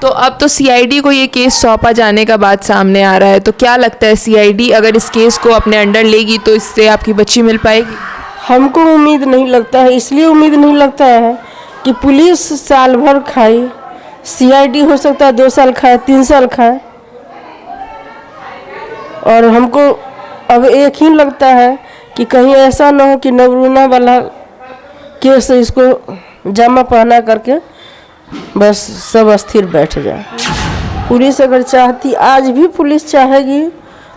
तो अब तो सीआईडी को ये केस सौंपा जाने का बात सामने आ रहा है, तो क्या लगता है सीआईडी अगर इस केस को अपने अंडर लेगी तो इससे आपकी बच्ची मिल पाएगी? हमको उम्मीद नहीं लगता है, इसलिए उम्मीद नहीं लगता है कि पुलिस साल भर खाई, सीआईडी हो सकता है 2 साल खाए, 3 साल खाए। और हमको अब एक ही लगता है कि कहीं ऐसा ना हो कि नवरूना वाला केस इसको जामा पहना करके बस सब अस्थिर बैठ जाए। पुलिस अगर चाहती, आज भी पुलिस चाहेगी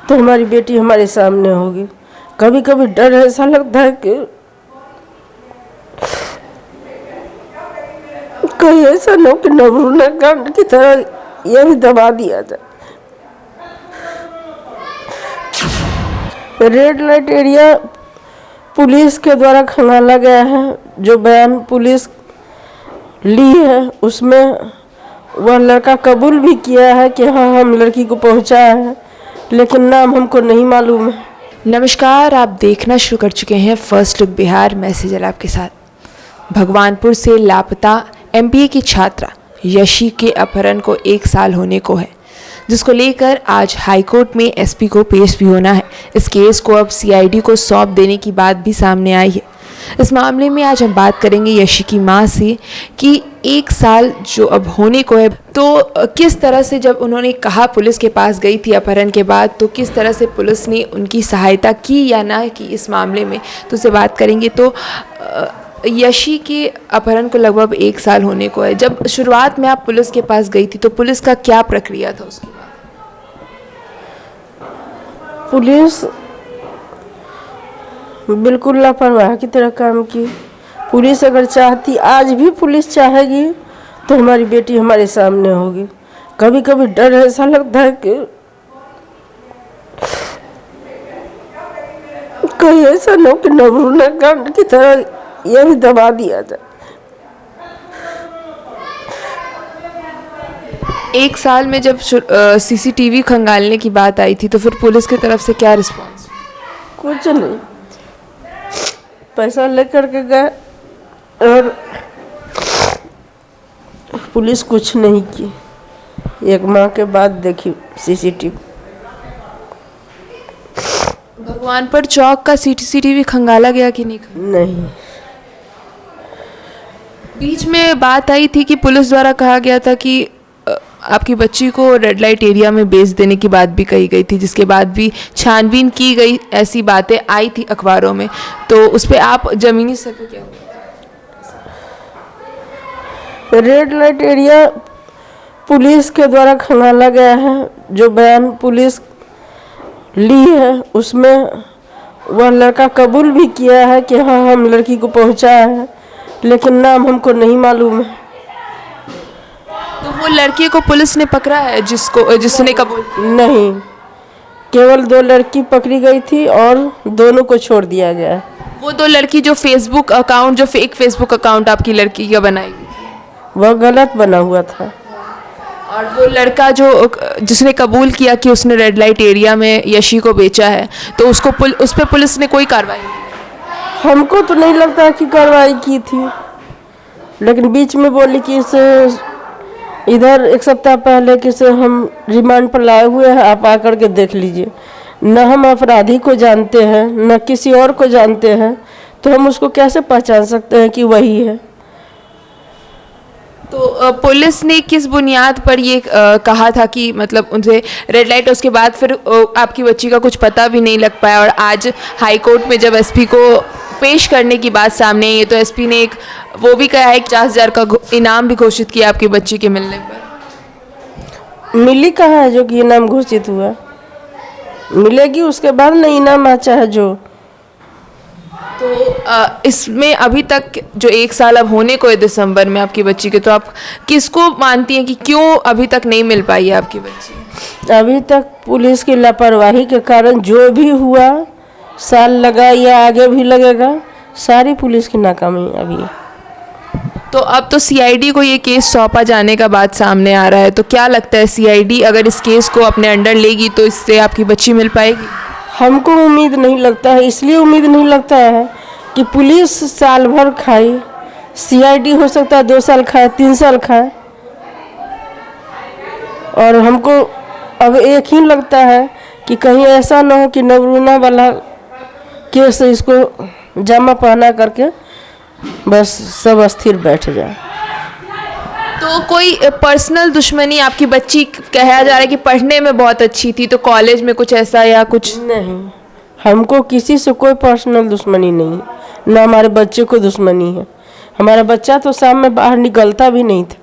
तो हमारी बेटी हमारे सामने होगी। कभी कभी डर ऐसा लगता है कि कहीं ऐसा ना हो कि नवरूना कांड की तरह यह भी दबा दिया जाए। रेड लाइट एरिया पुलिस के द्वारा खंगाला गया है। जो बयान पुलिस ली है उसमें वह लड़का कबूल भी किया है कि हाँ हम लड़की को पहुंचाया है, लेकिन नाम हमको नहीं मालूम है। नमस्कार, आप देखना शुरू कर चुके हैं फर्स्ट लुक बिहार। मैं सेजल आपके साथ। भगवानपुर से लापता एमबीए की छात्रा यशी के अपहरण को 1 साल होने को है, जिसको लेकर आज हाईकोर्ट में एसपी को पेश भी होना है। इस केस को अब सीआईडी को सौंप देने की बात भी सामने आई है। इस मामले में आज हम बात करेंगे यशी की मां से कि 1 साल जो अब होने को है, तो किस तरह से जब उन्होंने कहा पुलिस के पास गई थी अपहरण के बाद, तो किस तरह से पुलिस ने उनकी सहायता की या ना की इस मामले में, तो उससे बात करेंगे। तो यशी के अपहरण को लगभग 1 साल होने को है। जब शुरुआत में आप पुलिस के पास गई थी तो पुलिस का क्या प्रक्रिया था उसके बाद? पुलिस बिल्कुल लापरवाह की तरह काम की। पुलिस अगर चाहती, आज भी पुलिस चाहेगी तो हमारी बेटी हमारे सामने होगी। कभी कभी डर ऐसा लगता है कि कहीं ऐसा ना हो कि नवरूना कांड की तरह यह भी दबा दिया जाए। 1 साल में जब सीसीटीवी खंगालने की बात आई थी तो फिर पुलिस की तरफ से क्या रिस्पॉन्स? कुछ नहीं, पैसा लेकर के गए और पुलिस कुछ नहीं की। 1 माह के बाद देखी सीसीटीवी। भगवानपुर चौक का सीसीटीवी खंगाला गया कि नहीं? नहीं। बीच में बात आई थी कि पुलिस द्वारा कहा गया था कि आपकी बच्ची को रेड लाइट एरिया में बेच देने की बात भी कही गई थी, जिसके बाद भी छानबीन की गई, ऐसी बातें आई थी अखबारों में। तो उस पर आप जमीनी स्तर पर क्या? रेड लाइट एरिया पुलिस के द्वारा खंगाला गया है। जो बयान पुलिस ली है उसमें वह लड़का कबूल भी किया है कि हाँ हम लड़की को पहुंचाया है, लेकिन नाम हमको नहीं मालूम है। तो वो लड़की को पुलिस ने पकड़ा है जिसने कबूल? नहीं, केवल 2 लड़की पकड़ी गई थी और दोनों को छोड़ दिया गया। वो 2 लड़की जो फेसबुक अकाउंट, जो फेक फेसबुक अकाउंट आपकी लड़की का बनाई, वह गलत बना हुआ था। और वो लड़का जिसने कबूल किया कि उसने रेड लाइट एरिया में यशी को बेचा है, तो उस पर पुलिस ने कोई कार्रवाई नहीं? हमको तो नहीं लगता कि कार्रवाई की थी, लेकिन बीच में बोली कि इसे इधर 1 सप्ताह पहले किसे हम रिमांड पर लाए हुए हैं, आप आकर के देख लीजिए। न हम अपराधी को जानते हैं न किसी और को जानते हैं, तो हम उसको कैसे पहचान सकते हैं कि वही है। तो पुलिस ने किस बुनियाद पर ये कहा था कि मतलब उनसे रेड लाइट, उसके बाद फिर आपकी बच्ची का कुछ पता भी नहीं लग पाया, और आज हाई कोर्ट में जब एसपी को पेश करने की बात सामने आई है तो एसपी ने वो भी कहा है कि 50,000 का इनाम भी घोषित किया आपकी बच्ची के मिलने पर। मिली कहाँ है जो कि इनाम घोषित हुआ? मिलेगी उसके बाद ना इनाम अच्छा है जो। तो इसमें अभी तक जो 1 साल अब होने को है दिसंबर में आपकी बच्ची के, तो आप किसको मानती हैं कि क्यों अभी तक नहीं मिल पाई है आपकी बच्ची? अभी तक पुलिस की लापरवाही के कारण जो भी हुआ, साल लगा या आगे भी लगेगा, सारी पुलिस की नाकामी अभी। तो अब तो सीआईडी को ये केस सौंपा जाने का बात सामने आ रहा है, तो क्या लगता है सीआईडी अगर इस केस को अपने अंडर लेगी तो इससे आपकी बच्ची मिल पाएगी? हमको उम्मीद नहीं लगता है, इसलिए उम्मीद नहीं लगता है कि पुलिस साल भर खाई, सीआईडी हो सकता है 2 साल खाए, 3 साल खाए। और हमको अब यकीन लगता है कि कहीं ऐसा ना हो कि नवरूना वाला केस इसको जामा पहना करके बस सब अस्थिर बैठ जाए। तो कोई पर्सनल दुश्मनी आपकी बच्ची कहा जा रहा है कि पढ़ने में बहुत अच्छी थी, तो कॉलेज में कुछ ऐसा या कुछ? नहीं, हमको किसी से कोई पर्सनल दुश्मनी नहीं है, ना हमारे बच्चे को दुश्मनी है। हमारा बच्चा तो शाम में बाहर निकलता भी नहीं था।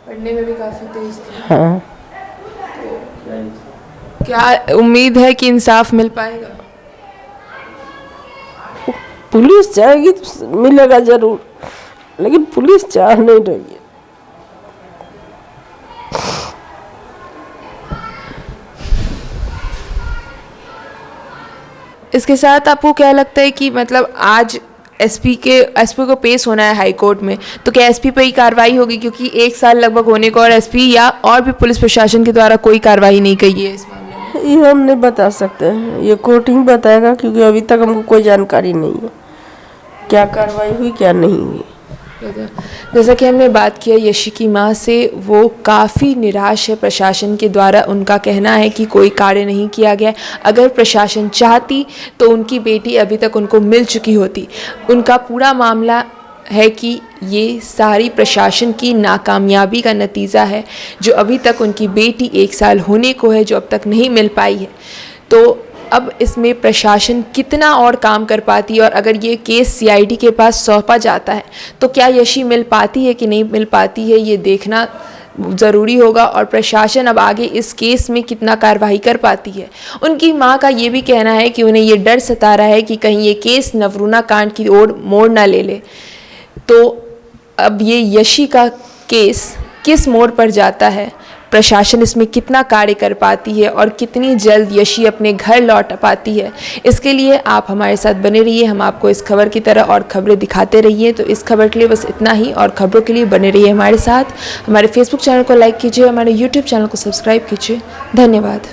पढ़ने में भी काफ़ी तेज थी। हाँ। क्या उम्मीद है कि इंसाफ मिल पाएगा? पुलिस जाएगी तो मिलेगा जरूर, लेकिन पुलिस चाह नहीं रही है। इसके साथ आपको क्या लगता है कि मतलब आज एसपी को पेश होना है हाई कोर्ट में, तो क्या एसपी पे ही कार्रवाई होगी, क्योंकि 1 साल लगभग होने को और एसपी या और भी पुलिस प्रशासन के द्वारा कोई कार्रवाई नहीं की है इस मामले में? ये हम नहीं बता सकते हैं, ये कोर्ट ही बताएगा, क्योंकि अभी तक हमको कोई जानकारी नहीं है क्या कार्रवाई हुई क्या नहीं हुई। जैसा कि हमने बात किया यशी की माँ से, वो काफ़ी निराश है प्रशासन के द्वारा। उनका कहना है कि कोई कार्य नहीं किया गया। अगर प्रशासन चाहती तो उनकी बेटी अभी तक उनको मिल चुकी होती। उनका पूरा मामला है कि ये सारी प्रशासन की नाकामयाबी का नतीजा है, जो अभी तक उनकी बेटी 1 साल होने को है, जो अब तक नहीं मिल पाई है। तो अब इसमें प्रशासन कितना और काम कर पाती है, और अगर ये केस सीआईडी के पास सौंपा जाता है तो क्या यशी मिल पाती है कि नहीं मिल पाती है, ये देखना ज़रूरी होगा। और प्रशासन अब आगे इस केस में कितना कार्रवाई कर पाती है। उनकी मां का ये भी कहना है कि उन्हें ये डर सता रहा है कि कहीं ये केस नवरूना कांड की ओर मोड़ ना ले ले। तो अब ये यशी का केस किस मोड़ पर जाता है, प्रशासन इसमें कितना कार्य कर पाती है और कितनी जल्द यशी अपने घर लौट पाती है, इसके लिए आप हमारे साथ बने रहिए। हम आपको इस खबर की तरह और खबरें दिखाते रहिए। तो इस खबर के लिए बस इतना ही, और खबरों के लिए बने रहिए हमारे साथ। हमारे फेसबुक चैनल को लाइक कीजिए, हमारे यूट्यूब चैनल को सब्सक्राइब कीजिए। धन्यवाद।